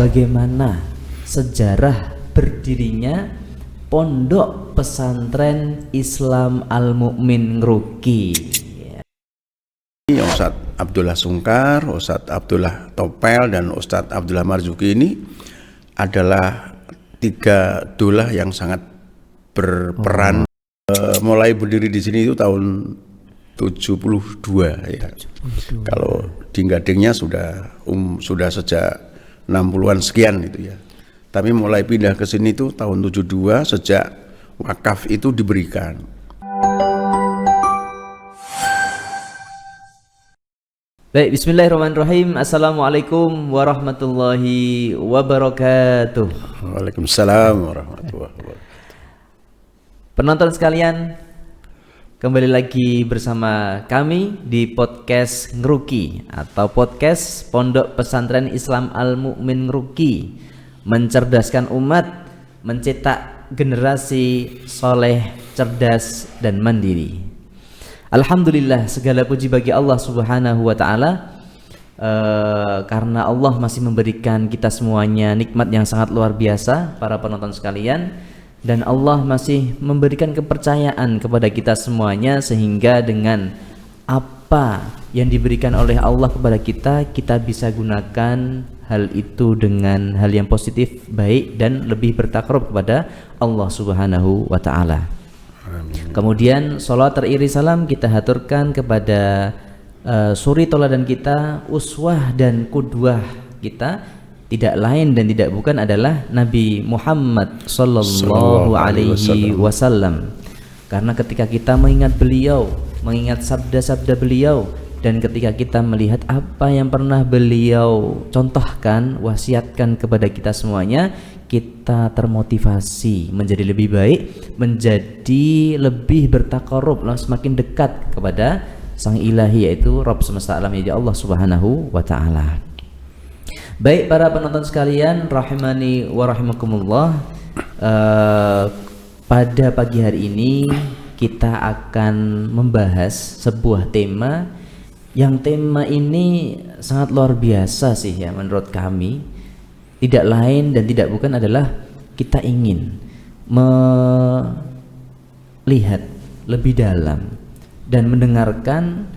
bagaimana sejarah berdirinya Pondok Pesantren Islam Al-Mu'min Ngeruki. Ustadz Abdullah Sungkar, Ustadz Abdullah Topel, dan Ustadz Abdullah Marzuki ini adalah tiga dolah yang sangat berperan. Mulai berdiri di sini itu tahun 72 ya. Kalau di Gadingnya sudah sejak 60-an sekian itu ya. Tapi mulai pindah ke sini itu tahun 72 sejak wakaf itu diberikan. Baik, bismillahirrahmanirrahim. Assalamualaikum warahmatullahi wabarakatuh. Waalaikumsalam warahmatullahi wabarakatuh. Penonton sekalian, kembali lagi bersama kami di podcast Ngeruki atau podcast Pondok Pesantren Islam Al-Mu'min Ngeruki, mencerdaskan umat, mencetak generasi soleh, cerdas dan mandiri. Alhamdulillah, segala puji bagi Allah Subhanahu wa ta'ala, karena Allah masih memberikan kita semuanya nikmat yang sangat luar biasa, para penonton sekalian, dan Allah masih memberikan kepercayaan kepada kita semuanya, sehingga dengan apa yang diberikan oleh Allah kepada kita, kita bisa gunakan hal itu dengan hal yang positif, baik, dan lebih bertakarub kepada Allah Subhanahu wa ta'ala. Kemudian salat teriri salam kita haturkan kepada suri toladan kita, uswah dan kudwah kita, tidak lain dan tidak bukan adalah Nabi Muhammad sallallahu alaihi wasallam. Karena ketika kita mengingat beliau, mengingat sabda-sabda beliau, dan ketika kita melihat apa yang pernah beliau contohkan, wasiatkan kepada kita semuanya, kita termotivasi menjadi lebih baik, menjadi lebih bertakarub, semakin dekat kepada Sang Ilahi, yaitu Rabb semesta alam, yaitu Allah Subhanahu wa ta'ala. Baik para penonton sekalian, rahimani wa rahimakumullah, pada pagi hari ini kita akan membahas sebuah tema yang tema ini sangat luar biasa sih ya menurut kami. Tidak lain dan tidak bukan adalah kita ingin melihat lebih dalam dan mendengarkan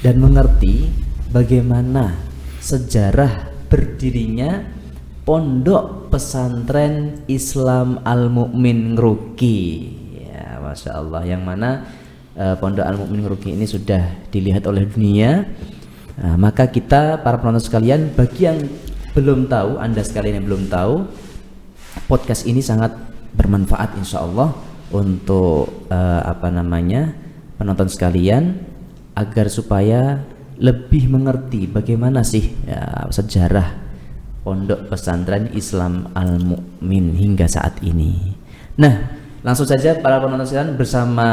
dan mengerti bagaimana sejarah berdirinya Pondok Pesantren Islam Al-Mu'min Ngeruki. Ya, Masya Allah, yang mana Pondok Al-Mu'min Ngeruki ini sudah dilihat oleh dunia. Maka kita para penonton sekalian, bagi yang belum tahu, Anda sekalian yang belum tahu, podcast ini sangat bermanfaat insya Allah untuk penonton sekalian, agar supaya lebih mengerti bagaimana sih ya, sejarah Pondok Pesantren Islam Al-Mu'min hingga saat ini. Nah, langsung saja para penonton sekalian bersama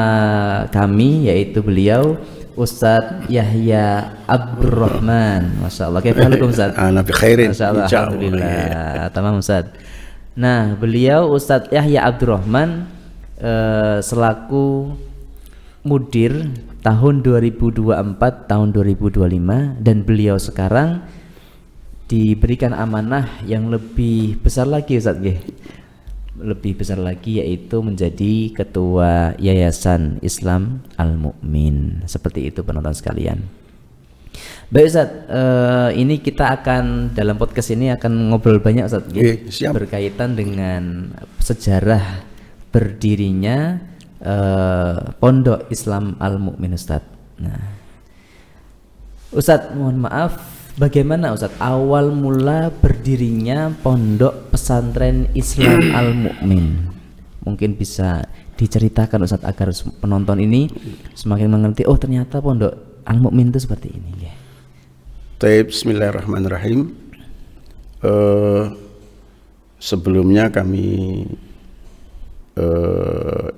kami, yaitu beliau Ustadz Yahya Abdurrahman. Masya Allah. Assalamualaikum Ustadz. Ana bi khairin. Masya Allah. Alhamdulillah. Tamam Ustadz. Nah, beliau Ustadz Yahya Abdurrahman selaku mudir tahun 2024 tahun 2025, dan beliau sekarang diberikan amanah yang lebih besar lagi Ustadz, lebih besar lagi, yaitu menjadi ketua Yayasan Islam Al-Mu'min. Seperti itu penonton sekalian. Baik Ustadz, ini kita akan dalam podcast ini akan ngobrol banyak Ustadz, berkaitan dengan sejarah berdirinya Pondok Islam Al-Mu'min Ustadz. Nah, Ustadz mohon maaf, bagaimana Ustadz awal mula berdirinya Pondok Pesantren Islam Al-Mu'min? Mungkin bisa diceritakan Ustadz agar penonton ini semakin mengerti, oh ternyata Pondok Al-Mu'min itu seperti ini. Bismillahirrahmanirrahim. Sebelumnya kami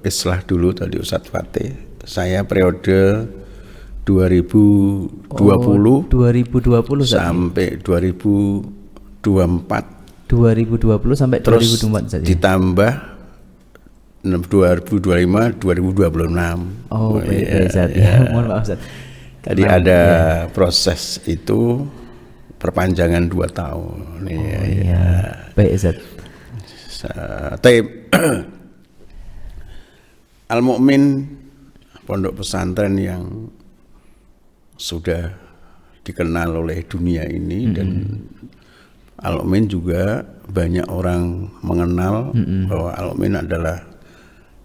islah dulu tadi Ustadz Fatih. Saya periode 2020 sampai 2024. 2020 sampai terus 2024 saja. Ditambah 2025 2026. Oh, baik Ustaz. Ya. Mohon maaf Ustaz. Tadi ada proses itu perpanjangan 2 tahun. Baik Ustaz. Al-Mu'min pondok pesantren yang sudah dikenal oleh dunia ini, dan Al-Mu'min juga banyak orang mengenal bahwa Al-Mu'min adalah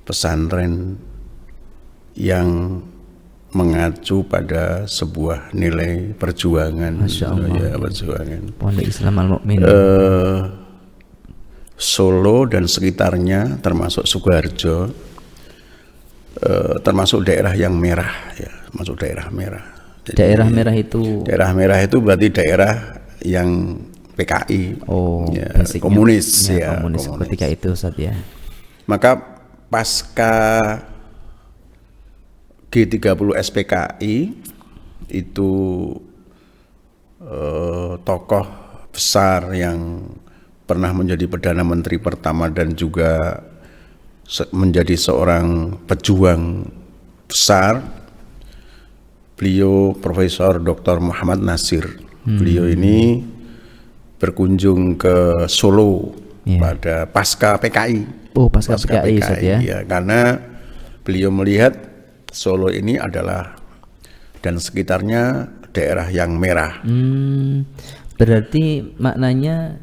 pesantren yang mengacu pada sebuah nilai perjuangan. Masya Allah. Ya, perjuangan. Pondok Islam Al-Mu'min. Solo dan sekitarnya termasuk Sukoharjo, termasuk daerah yang merah, ya, masuk daerah merah. Jadi, daerah merah itu berarti daerah yang PKI, ya, komunis, ya, komunis ketika itu Ustaz ya. Maka pasca G30 SPKI itu tokoh besar yang pernah menjadi Perdana Menteri pertama dan juga menjadi seorang pejuang besar, beliau Profesor Dr. Muhammad Nasir. Beliau ini berkunjung ke Solo pada pasca PKI. Oh, pasca PKI, Ustaz ya. Ya, karena beliau melihat Solo ini adalah dan sekitarnya daerah yang merah. Berarti maknanya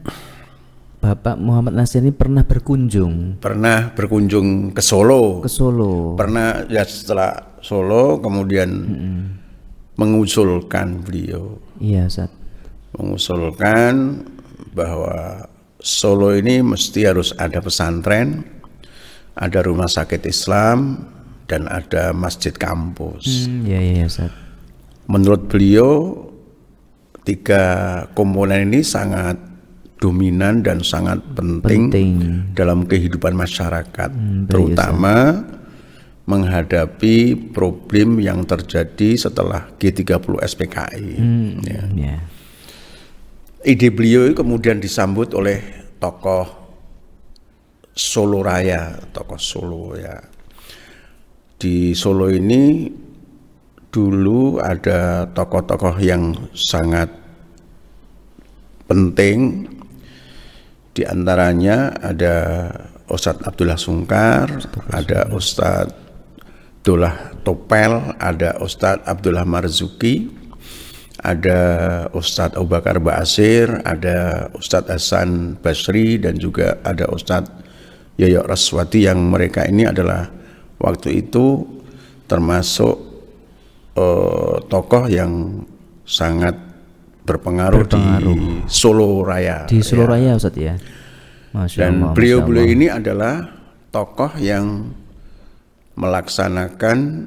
Bapak Muhammad Nasir ini pernah berkunjung ke Solo. Pernah, ya, setelah Solo kemudian mengusulkan beliau. Iya, Ustaz. Mengusulkan bahwa Solo ini mesti harus ada pesantren, ada rumah sakit Islam, dan ada masjid kampus. Iya, Ustaz. Menurut beliau, 3 komponen ini sangat dominan dan sangat penting dalam kehidupan masyarakat, terutama menghadapi problem yang terjadi setelah G30 SPKI. Ide beliau kemudian disambut oleh tokoh Solo Raya, tokoh Solo ya. Di Solo ini dulu ada tokoh-tokoh yang sangat penting. Di antaranya ada Ustadz Abdullah Sungkar, ada Ustadz Abdullah Topel, ada Ustadz Abdullah Marzuki, ada Ustadz Abu Bakar Ba'asir, ada Ustadz Hasan Basri, dan juga ada Ustadz Yoyo Raswati, yang mereka ini adalah waktu itu termasuk tokoh yang sangat berpengaruh di Solo Raya. Di Solo Raya, Ustaz ya. Dan beliau-beliau ini adalah tokoh yang melaksanakan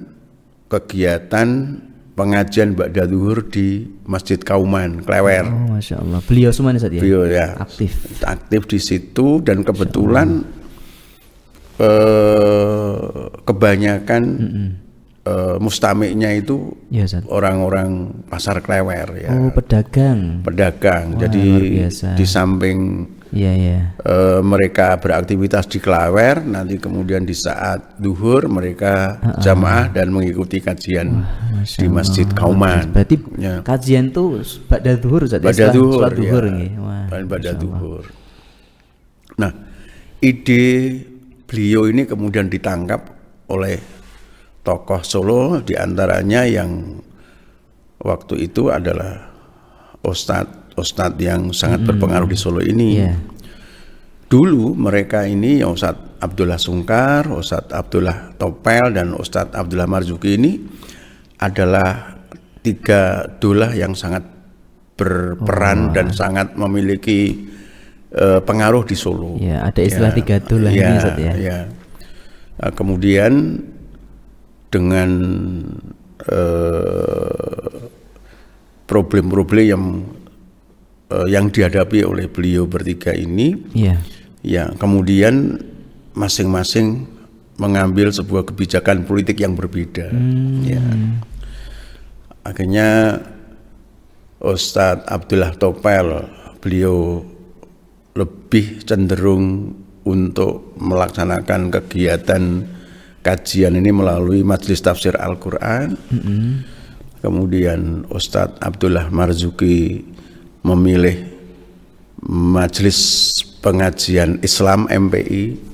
kegiatan pengajian ba'da zuhur di Masjid Kauman, Klewer. Oh, Masya Allah. Beliau semua nih, Ustaz ya? Beliau ya aktif di situ, dan kebetulan kebanyakan mustamiknya itu orang-orang pasar Klewer ya. Oh, pedagang. Wah, jadi di samping mereka beraktivitas di Klewer, nanti kemudian di saat duhur mereka jamaah dan mengikuti kajian di Masjid Kauman. Berarti kajian tuh ba'da duhur, ba'da duhur, ba'da duhur. Nah, ide beliau ini kemudian ditangkap oleh tokoh Solo, diantaranya yang waktu itu adalah Ustadz yang sangat berpengaruh di Solo ini. Dulu mereka ini, Ustadz Abdullah Sungkar, Ustadz Abdullah Topel, dan Ustadz Abdullah Marzuki ini adalah 3 dolah yang sangat berperan dan sangat memiliki pengaruh di Solo. Ya, ada istilah 3 dolah ini, Ustadz ya. Nah, kemudian dengan problem-problem yang dihadapi oleh beliau bertiga ini, ya kemudian masing-masing mengambil sebuah kebijakan politik yang berbeda. Ya. Akhirnya Ustadz Abdullah Topel, beliau lebih cenderung untuk melaksanakan kegiatan kajian ini melalui Majelis Tafsir Al-Quran. Kemudian Ustadz Abdullah Marzuki memilih Majelis Pengajian Islam MPI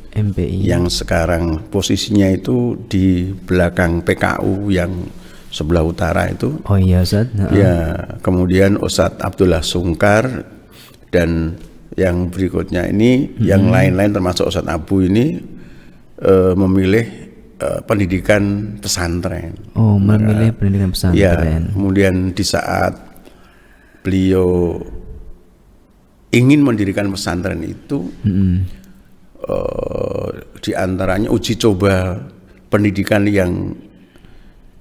yang sekarang posisinya itu di belakang PKU yang sebelah utara itu. Oh iya Ustaz. Ya, kemudian Ustadz Abdullah Sungkar dan yang berikutnya ini yang lain-lain termasuk Ustadz Abu ini memilih pendidikan pesantren. Oh, memilih pendidikan pesantren. Ya, kemudian di saat beliau ingin mendirikan pesantren itu, di antaranya uji coba pendidikan yang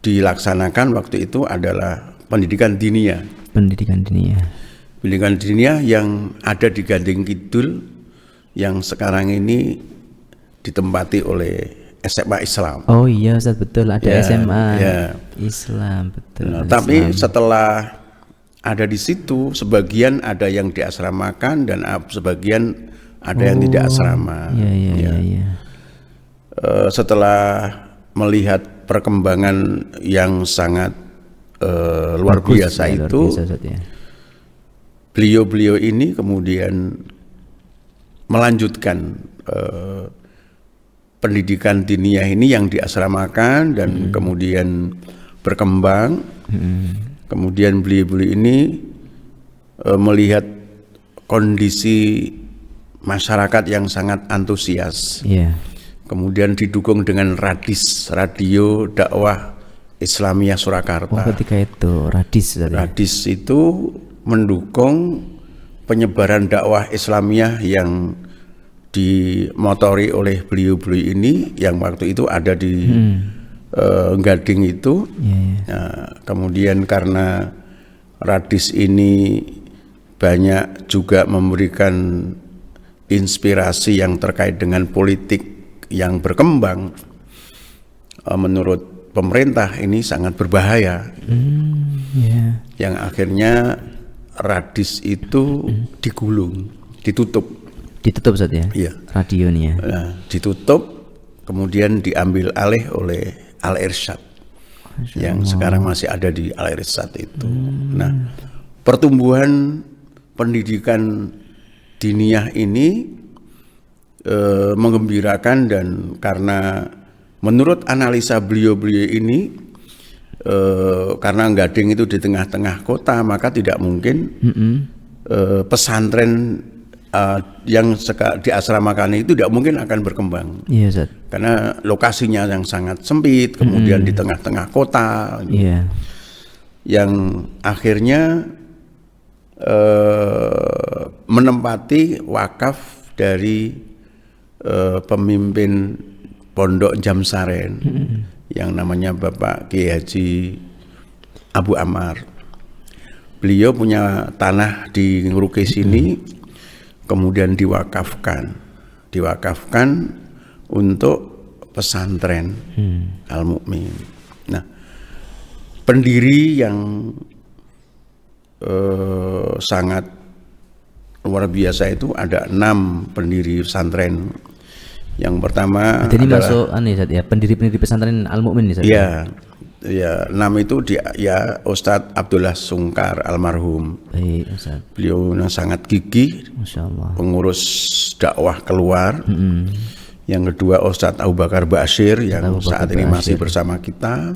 dilaksanakan waktu itu adalah pendidikan diniyah. Pendidikan diniyah yang ada di Gading Kidul yang sekarang ini ditempati oleh SMA Islam. Oh iya Ustaz, betul, ada SMA Islam, betul. Nah, tapi setelah ada di situ, sebagian ada yang diasramakan dan sebagian ada yang tidak asrama. Setelah melihat perkembangan yang sangat luar biasa itu, beliau ini kemudian melanjutkan pendidikan diniyah ini yang diasramakan dan kemudian berkembang. Kemudian beliau ini melihat kondisi masyarakat yang sangat antusias. Kemudian didukung dengan radio dakwah Islamiyah Surakarta. Ketika itu Radis itu mendukung penyebaran dakwah Islamiyah yang dimotori oleh beliau ini yang waktu itu ada di Gading itu. Nah, kemudian karena Radis ini banyak juga memberikan inspirasi yang terkait dengan politik yang berkembang, menurut pemerintah ini sangat berbahaya. Yang akhirnya Radis itu digulung, ditutup Ustaz ya? Iya. Radionya. Nah, ditutup, kemudian diambil alih oleh Al-Irsyad yang sekarang masih ada di Al-Irsyad itu. Nah, pertumbuhan pendidikan diniyah ini menggembirakan, dan karena menurut analisa beliau ini karena Gading itu di tengah-tengah kota, maka tidak mungkin pesantren yang diasramakan itu tidak mungkin akan berkembang. Iya, Ustaz. Karena lokasinya yang sangat sempit, kemudian di tengah-tengah kota. Yang akhirnya menempati wakaf dari pemimpin Pondok Jamsaren yang namanya Bapak Kiai Haji Abu Ammar. Beliau punya tanah di Ngeruki sini, kemudian diwakafkan untuk pesantren Al-Mu'min. Nah, pendiri yang sangat luar biasa itu ada 6 pendiri pesantren. Yang pertama jadi adalah masuk pendiri pesantren Al-Mu'min nih, Ya, 6 itu Ustadz Abdullah Sungkar almarhum. Baik, Ustaz. Beliau sangat gigih, Masya Allah, pengurus dakwah keluar. Yang kedua Ustadz Abu Bakar Bashir yang saat ini masih bersama kita.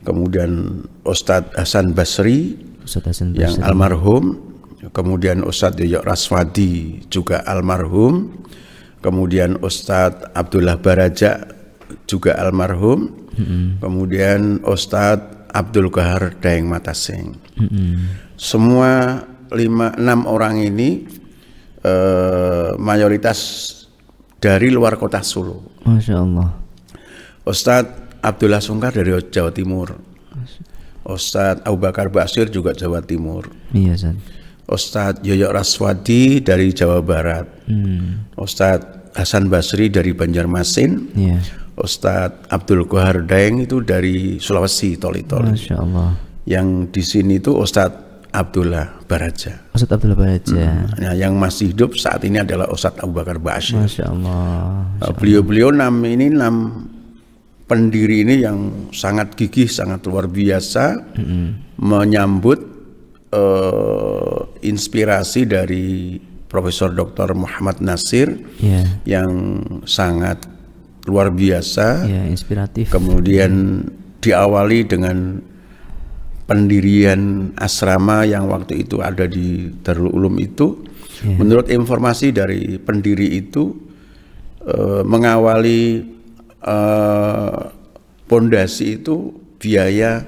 Kemudian Ustadz Hasan Basri yang almarhum. Kemudian Ustadz Yoyok Raswadi juga almarhum. Kemudian Ustadz Abdullah Baraja juga almarhum. Kemudian Ustadz Abdul Qahar Daeng Matasing. Semua 6 orang ini mayoritas dari luar kota Solo. Masya Allah. Ustadz Abdullah Sungkar dari Jawa Timur. Ustadz Abu Bakar Bashir juga Jawa Timur. Iya, Ustaz. Ustadz Yoyok Raswadi dari Jawa Barat. Ustadz Hasan Basri dari Banjarmasin. Ustadz Abdul Qahar Daeng itu dari Sulawesi, Toli-Toli. Masya Allah. Yang di sini itu Ustadz Abdullah Baraja. Ustadz Abdullah Baraja. Nah, yang masih hidup saat ini adalah Ustadz Abu Bakar Bashir. Masya Allah. Beliau-beliau 6 pendiri ini yang sangat gigih, sangat luar biasa, menyambut inspirasi dari Profesor Dr. Muhammad Nasir Ya. yang sangat luar biasa. Ya, inspiratif. Kemudian diawali dengan pendirian asrama yang waktu itu ada di Darul Ulum itu. Ya. Menurut informasi dari pendiri itu mengawali pondasi itu biaya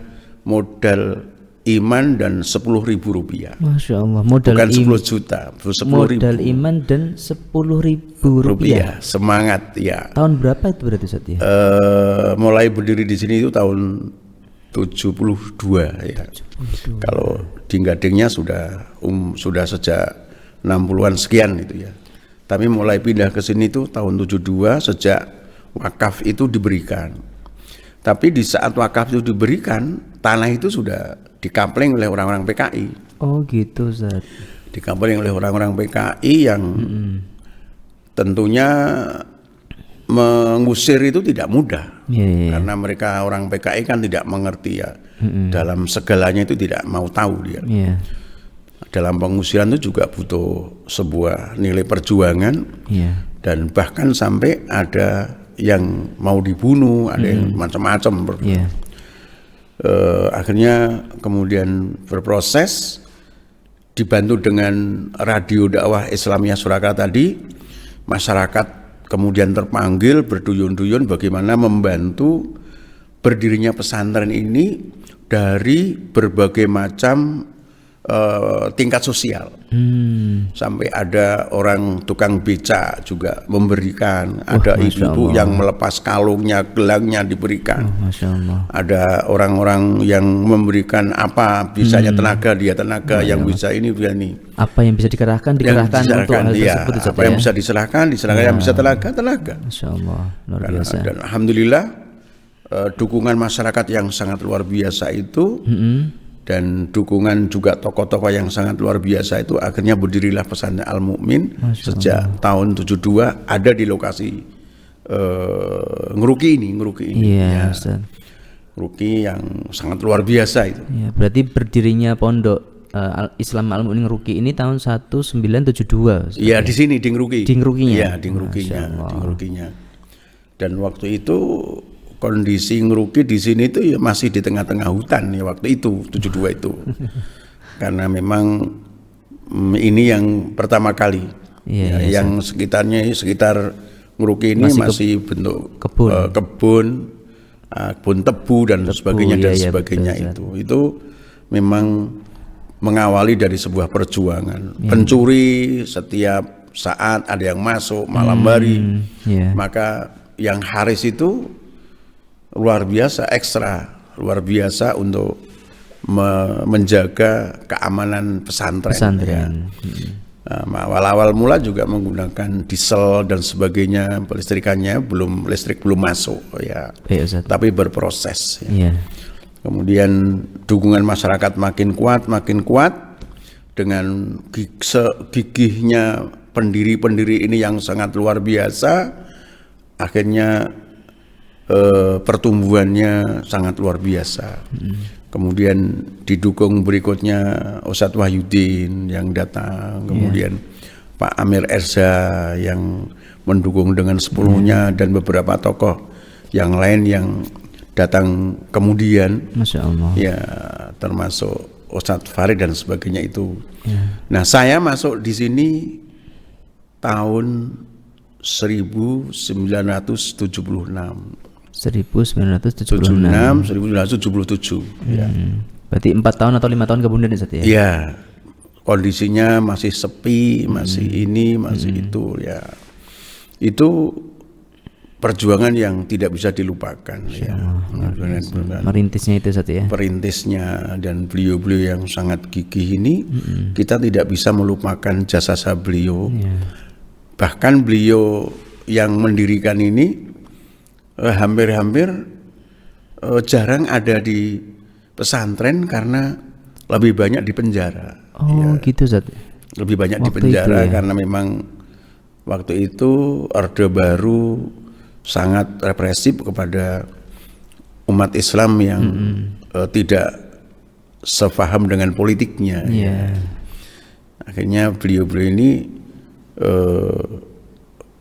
modal iman dan Rp10.000. Masya Allah, modal Bukan 10 juta, 10.000 modal iman dan Rp10.000. rupiah. Semangat ya. Tahun berapa itu berarti Ustaz ya? Mulai berdiri di sini itu tahun 72 ya. Kalau di Gadingnya sudah sejak 60-an sekian itu ya. Tapi mulai pindah ke sini itu tahun 72 sejak wakaf itu diberikan. Tapi di saat wakaf itu diberikan, tanah itu sudah dikampling oleh orang-orang PKI. Oh gitu Ustaz. Dikampling oleh orang-orang PKI yang tentunya mengusir itu tidak mudah. Ya. Karena mereka orang PKI kan tidak mengerti ya. Dalam segalanya itu tidak mau tahu dia. Ya. Dalam pengusiran itu juga butuh sebuah nilai perjuangan. Ya. Dan bahkan sampai ada yang mau dibunuh, ada yang macam-macam. Ya. Akhirnya kemudian berproses dibantu dengan radio dakwah Islamiyah Surakarta tadi, masyarakat kemudian terpanggil berduyun-duyun bagaimana membantu berdirinya pesantren ini dari berbagai macam tingkat sosial. Sampai ada orang tukang beca juga memberikan, ada ibu-ibu yang melepas kalungnya, gelangnya diberikan. Masya Allah. Ada orang-orang yang memberikan apa bisanya tenaga, dia tenaga, yang bisa ini bisa ini. Apa yang bisa dikerahkan untuk hal ya, tersebut Ustaz apa yang bisa diserahkan, yang bisa tenaga. Masya Allah, luar biasa. Dan alhamdulillah dukungan masyarakat yang sangat luar biasa itu. Dan dukungan juga tokoh-tokoh yang sangat luar biasa itu, akhirnya berdirilah pesantren Al Mukmin sejak tahun 72 ada di lokasi Ngeruki ini Iya, ya. Ustaz. Ngeruki yang sangat luar biasa itu. Ya, berarti berdirinya pondok Islam Al Mukmin Ngeruki ini tahun 1972. Iya, di sini di Ngeruki. Di Ngerukinya. Iya, di Ngerukinya. Dan waktu itu kondisi Ngeruki di sini itu ya masih di tengah-tengah hutan ya waktu itu 72 itu. Karena memang ini yang pertama kali. Yang sekitarnya sekitar Ngeruki ini masih bentuk kebun tebu dan sebagainya itu memang mengawali dari sebuah perjuangan. Pencuri setiap saat ada yang masuk malam hari. Maka yang Haris itu luar biasa, luar biasa untuk menjaga keamanan pesantren. Awal-awal mula juga menggunakan diesel dan sebagainya, listrikannya listrik belum masuk ya. Tapi berproses. Ya. Kemudian dukungan masyarakat makin kuat dengan gigihnya pendiri-pendiri ini yang sangat luar biasa. Akhirnya pertumbuhannya sangat luar biasa. Kemudian didukung berikutnya Ustadz Wahyudin yang datang, kemudian Pak Amir Erza yang mendukung dengan sepenuhnya, dan beberapa tokoh yang lain yang datang kemudian. Masya Allah. Ya, termasuk Ustadz Farid dan sebagainya itu. Nah, saya masuk di sini tahun 1976. 1977. Ya. Berarti 4 tahun atau 5 tahun kemudian ya? Iya. Kondisinya masih sepi, masih itu ya. Itu perjuangan yang tidak bisa dilupakan ya. Merintisnya itu ya. Perintisnya dan beliau-beliau yang sangat gigih ini, kita tidak bisa melupakan jasa beliau. Bahkan beliau yang mendirikan ini hampir-hampir jarang ada di pesantren karena lebih banyak di penjara. Gitu Zat. Lebih banyak waktu di penjara karena memang waktu itu Orde Baru sangat represif kepada umat Islam yang tidak sepaham dengan politiknya. Akhirnya beliau-beliau ini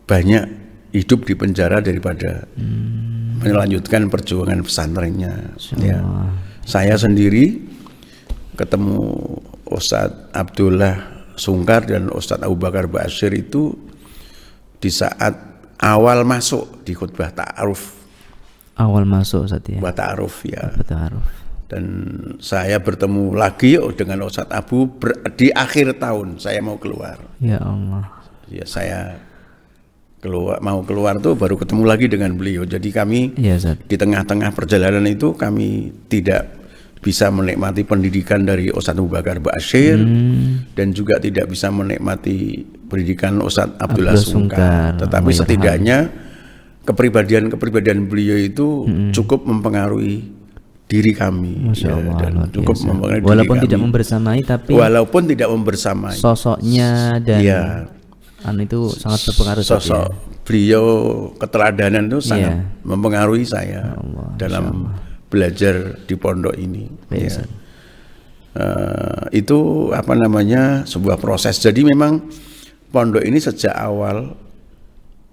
banyak hidup di penjara daripada melanjutkan perjuangan pesantrennya. Ya. Saya sendiri ketemu Ustadz Abdullah Sungkar dan Ustadz Abu Bakar Ba'asyir itu di saat awal masuk di khutbah ta'aruf. Awal masuk Ustadz ya. Khutbah ta'aruf ya. Ta'aruf. Dan saya bertemu lagi dengan Ustadz Abu di akhir tahun saya mau keluar. Ya Allah. Ya saya mau keluar tuh baru ketemu lagi dengan beliau. Jadi kami ya, di tengah-tengah perjalanan itu kami tidak bisa menikmati pendidikan dari Ustadz Abu Bakar Ba'asyir dan juga tidak bisa menikmati pendidikan Ustadz Abdullah Sungkar. Tetapi setidaknya kepribadian beliau itu cukup mempengaruhi diri kami. Masya Allah, dan cukup mempengaruhi walaupun diri tidak kami. membersamai, tapi walaupun tidak membersamai sosoknya dan itu sangat berpengaruh. Sosok beliau keteladanan itu sangat mempengaruhi saya dalam belajar di pondok ini. Ya. Itu sebuah proses. Jadi memang pondok ini sejak awal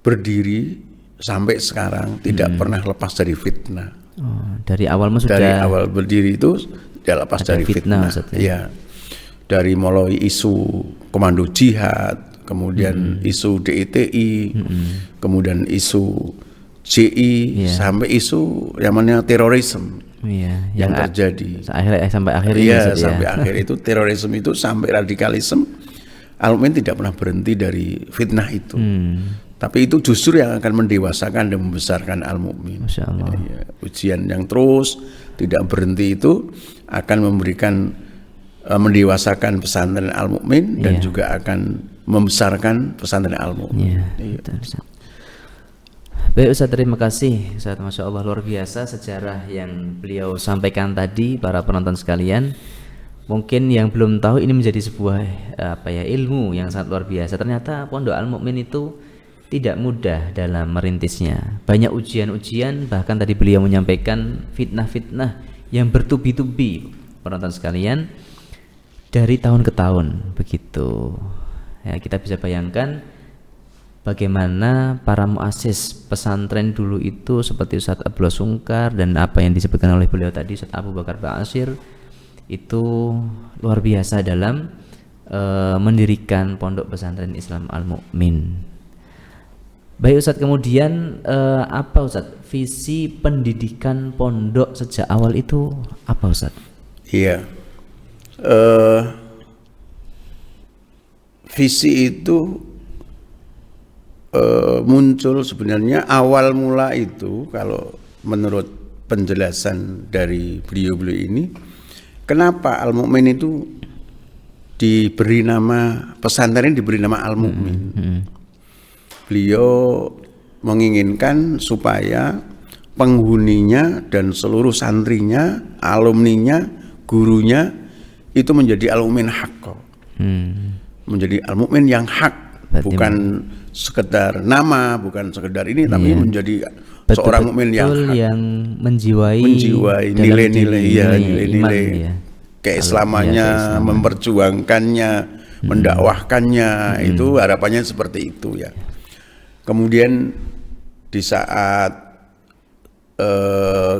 berdiri sampai sekarang tidak pernah lepas dari fitnah. Dari awal berdiri itu tidak lepas dari fitnah. Ya. Dari mulai isu komando jihad, kemudian isu DITI, kemudian isu JI, sampai isu yang namanya terorisme yang terjadi sampai akhir ini. Sampai akhir itu terorisme itu sampai radikalisme. Al-Mu'min tidak pernah berhenti dari fitnah itu. Tapi itu justru yang akan mendewasakan dan membesarkan Al-Mu'min. Masya Allah. Ujian yang terus tidak berhenti itu akan memberikan mendewasakan pesantren Al-Mu'min dan juga akan membesarkan pesantren Al-Mu'min. Baik Ustaz, terima kasih Ustaz, Masya Allah, luar biasa sejarah yang beliau sampaikan tadi. Para penonton sekalian, mungkin yang belum tahu, ini menjadi sebuah ilmu yang sangat luar biasa. Ternyata Pondok Al-Mu'min itu tidak mudah dalam merintisnya. Banyak ujian-ujian, bahkan tadi beliau menyampaikan fitnah-fitnah yang bertubi-tubi, penonton sekalian, dari tahun ke tahun begitu. Ya, kita bisa bayangkan bagaimana para muassis pesantren dulu itu seperti Ustadz Abdullah Sungkar dan apa yang disebutkan oleh beliau tadi, Ustadz Abu Bakar Ba'asyir, itu luar biasa dalam mendirikan pondok pesantren Islam Al-Mu'min. Baik Ustadz, kemudian apa Ustadz visi pendidikan pondok sejak awal itu apa Ustadz? Iya, visi itu muncul sebenarnya awal mula itu, kalau menurut penjelasan dari beliau-beliau ini, kenapa Al-Mu'min itu diberi nama pesantren, diberi nama Al-Mu'min. Beliau menginginkan supaya penghuninya dan seluruh santrinya, alumninya, gurunya itu menjadi Al-Mu'min haqqa. Menjadi Al-Mu'min yang hak. Bukan sekedar nama, bukan sekedar ini, tapi menjadi seorang mukmin yang menjiwai nilai-nilai keislamannya, memperjuangkannya, mendakwahkannya. Itu harapannya seperti itu ya. Kemudian di saat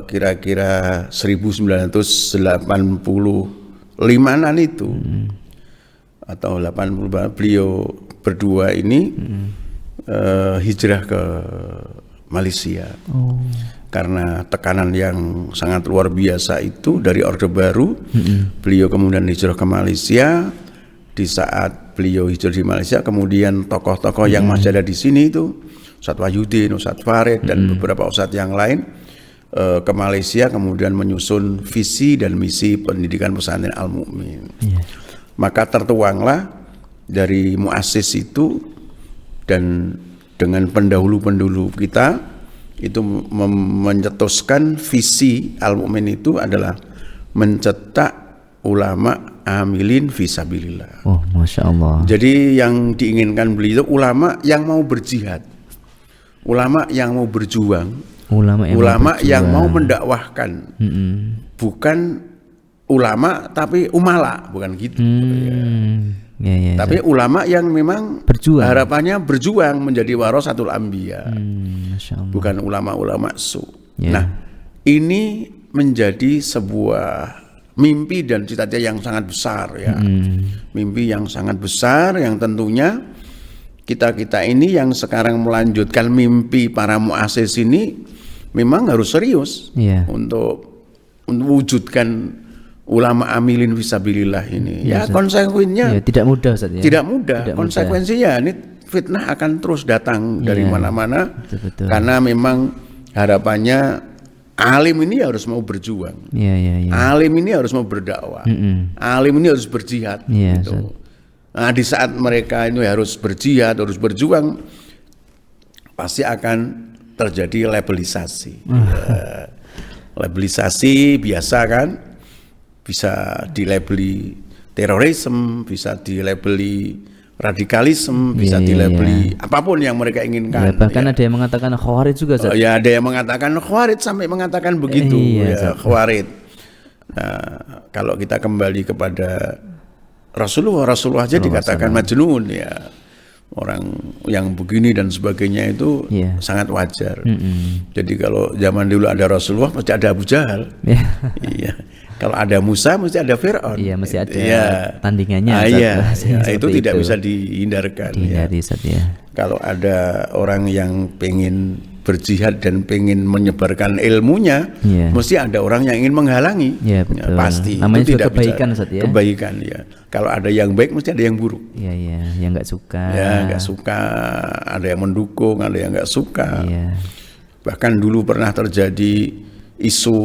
kira-kira 1985-an itu atau 80, beliau berdua ini hijrah ke Malaysia. Karena tekanan yang sangat luar biasa itu dari Orde Baru, beliau kemudian hijrah ke Malaysia. Di saat beliau hijrah di Malaysia, kemudian tokoh-tokoh yang masih ada di sini itu, Ustadz Wahyudin, Ustadz Farid, dan beberapa ustadz yang lain ke Malaysia, kemudian menyusun visi dan misi pendidikan pesantren Al-Mu'min. Maka tertuanglah dari muassis itu, dan dengan pendahulu-pendahulu kita itu mencetuskan visi Al-Mu'min itu adalah mencetak ulama amilin fisabilillah. Oh, Masya Allah. Jadi yang diinginkan beliau itu ulama yang mau berjihad, ulama yang mau berjuang, ulama yang mau mendakwahkan, bukan ulama tapi umala, bukan gitu. Ya, ya, Tapi ulama yang memang berjuang. harapannya berjuang menjadi warasatul anbiya. Masya Allah. Bukan ulama-ulama su. Ya. Nah, ini menjadi sebuah mimpi dan cita-cita yang sangat besar ya. Mimpi yang sangat besar yang tentunya kita ini yang sekarang melanjutkan mimpi para muassis ini memang harus serius Ya. untuk wujudkan ulama amilin fisabilillah ini. Ya, konsekuensinya Ya, tidak mudah Ustaz ya. tidak mudah. Tidak Konsekuensinya ini fitnah akan terus datang dari mana-mana. Betul. Karena memang harapannya alim ini harus mau berjuang. Iya, iya, iya. Alim ini harus mau berdakwah. Alim ini harus berjihad Iya, gitu. Nah, di saat mereka ini harus berjihad, harus berjuang, pasti akan terjadi labelisasi. Ya. Labelisasi biasa kan, bisa dilabeli terorisme, bisa dilabeli radikalisme, bisa dilabeli apapun yang mereka inginkan. Ya, bahkan ada yang mengatakan khawarij juga Ustaz. Ya, ada yang mengatakan khawarij sampai mengatakan begitu ya, khawarij. Nah, kalau kita kembali kepada Rasulullah aja dikatakan majnun ya. Orang yang begini dan sebagainya itu sangat wajar. Jadi kalau zaman dulu ada Rasulullah pasti ada Abu Jahal. Iya. Kalau ada Musa mesti ada Fir'aun. Iya, mesti ada tandingannya. Itu tidak bisa dihindarkan. Dihindari, ya. Kalau ada orang yang pengen berjihad dan pengen menyebarkan ilmunya, mesti ada orang yang ingin menghalangi. Ya, betul. Pasti. Namanya itu juga tidak kebaikan, bisa. Ustaz, ya. Kebaikan ya. Kalau ada yang baik mesti ada yang buruk. Iya, iya, yang nggak suka. Ya, nggak suka. Ada yang mendukung, ada yang nggak suka. Iya. Bahkan dulu pernah terjadi isu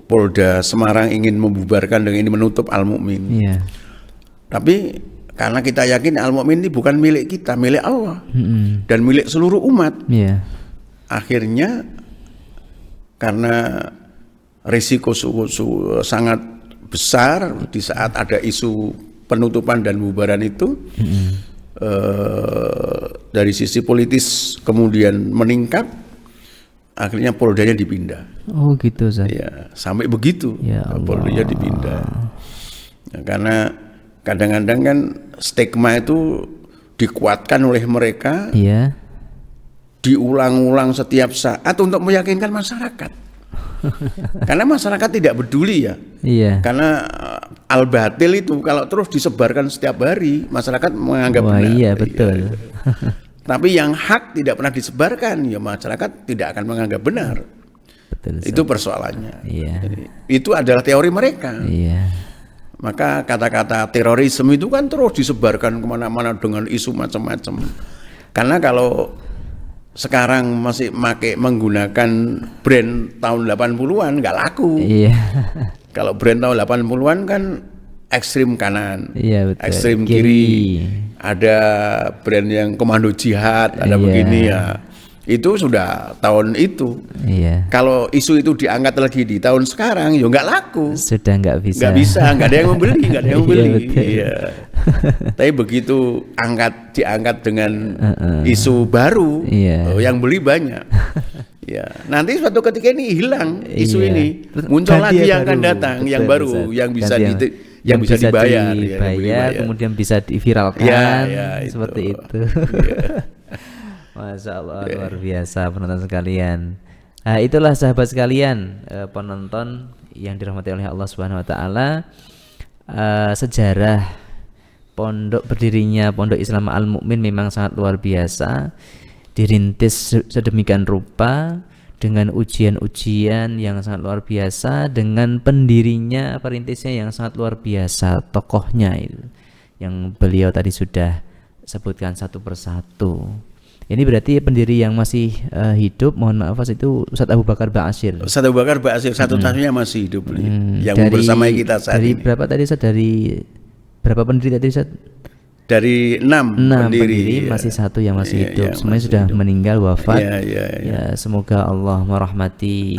Polda Semarang ingin membubarkan dan ingin menutup Al-Mu'min. Iya. Tapi karena kita yakin Al-Mu'min ini bukan milik kita, milik Allah dan milik seluruh umat. Iya. Akhirnya karena risiko sangat besar di saat ada isu penutupan dan bubaran itu, dari sisi politis kemudian meningkat. Akhirnya Poldanya dipindah. Oh gitu Ustaz. Ya, sampai begitu. Ya Allah. Poldanya dipindah. Ya, karena kadang-kadang kan stigma itu dikuatkan oleh mereka. Iya. Diulang-ulang setiap saat untuk meyakinkan masyarakat. Karena masyarakat tidak peduli ya. Iya. Karena al-batil itu kalau terus disebarkan setiap hari, masyarakat menganggap benar. Iya, betul. Tapi yang hak tidak pernah disebarkan, ya masyarakat tidak akan menganggap benar. Betul. Itu persoalannya. Iya. Jadi, itu adalah teori mereka. Iya. Maka kata-kata terorisme itu kan terus disebarkan kemana-mana dengan isu macam-macam. Karena kalau sekarang masih menggunakan brand tahun 80-an nggak laku. Iya. Kalau brand tahun 80-an kan ekstrim kanan, ekstrim kiri. Ada brand yang komando jihad, ada begini ya. Itu sudah tahun itu. Iya. Kalau isu itu diangkat lagi di tahun sekarang, ya nggak laku. Sudah nggak bisa. Nggak bisa, nggak ada yang membeli, nggak ada yang membeli. Iya. Tapi begitu diangkat dengan isu baru, yang beli banyak. Ya, nanti suatu ketika ini hilang isu ini, muncul lagi yang akan datang, yang baru, yang bisa yang bisa dibayar, kemudian bisa diviralkan, seperti itu. Masya Allah, luar biasa penonton sekalian. Nah, itulah sahabat sekalian, penonton yang dirahmati oleh Allah Subhanahu Wa Taala, sejarah pondok berdirinya Pondok Islam Al-Mu'min memang sangat luar biasa. Dirintis sedemikian rupa dengan ujian-ujian yang sangat luar biasa, dengan pendirinya, perintisnya yang sangat luar biasa, tokohnya itu yang beliau tadi sudah sebutkan satu persatu. Ini berarti pendiri yang masih hidup, mohon maaf itu Ustadz Abu Bakar Ba'asyir. Ustadz Abu Bakar Ba'asyir satu-satunya masih hidup yang bersama kita saat dari ini. Berapa tadi Ustadz? Dari berapa pendiri tadi Ustadz? Dari 6 pendiri masih satu yang masih hidup, semuanya sudah meninggal wafat. Ya, semoga Allah merahmati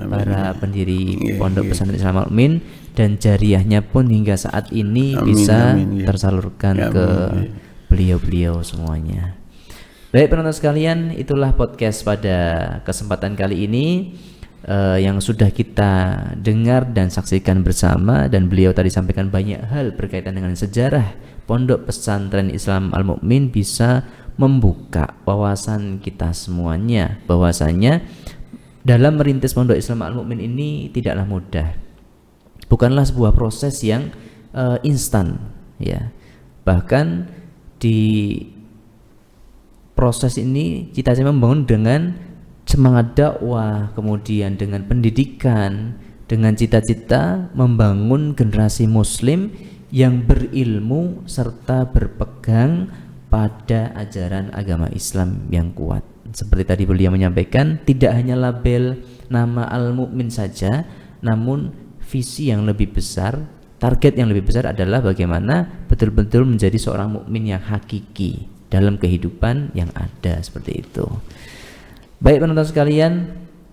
para pendiri Pondok Pesantren Islam Al-Mu'min dan jariahnya pun hingga saat ini bisa tersalurkan ke beliau-beliau semuanya. Baik penonton sekalian, itulah podcast pada kesempatan kali ini. yang sudah kita dengar dan saksikan bersama, dan beliau tadi sampaikan banyak hal berkaitan dengan sejarah Pondok Pesantren Islam Al-Mu'min, bisa membuka wawasan kita semuanya bahwasanya dalam merintis Pondok Islam Al-Mu'min ini tidaklah mudah, bukanlah sebuah proses yang instan ya. Bahkan di proses ini kita membangun dengan semangat dakwah, kemudian dengan pendidikan, dengan cita-cita membangun generasi muslim yang berilmu serta berpegang pada ajaran agama Islam yang kuat. Seperti tadi beliau menyampaikan, tidak hanya label nama Al-Mu'min saja, namun visi yang lebih besar, target yang lebih besar adalah bagaimana betul-betul menjadi seorang mukmin yang hakiki dalam kehidupan yang ada, seperti itu. Baik penonton sekalian,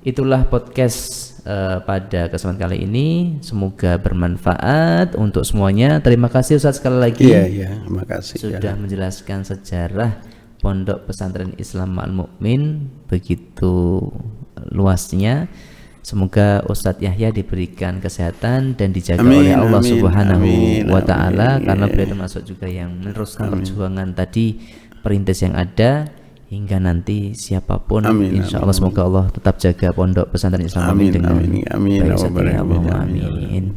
itulah podcast pada kesempatan kali ini. Semoga bermanfaat untuk semuanya. Terima kasih Ustaz sekali lagi. Iya, terima kasih. Sudah menjelaskan sejarah Pondok Pesantren Islam Al-Mu'min begitu luasnya. Semoga Ustadz Yahya diberikan kesehatan dan dijaga oleh Allah Subhanahu wa Ta'ala, karena beliau termasuk juga yang meneruskan perjuangan tadi perintis yang ada hingga nanti siapapun. Insya Allah semoga Allah tetap jaga Pondok Pesantren Islam Al-Mu'min dengan baik setia. Allahumma amin.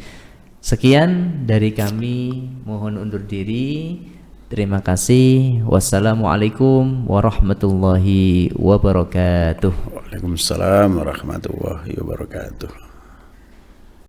Sekian dari kami, mohon undur diri. Terima kasih. Wassalamualaikum warahmatullahi wabarakatuh. Waalaikumsalam warahmatullahi wabarakatuh.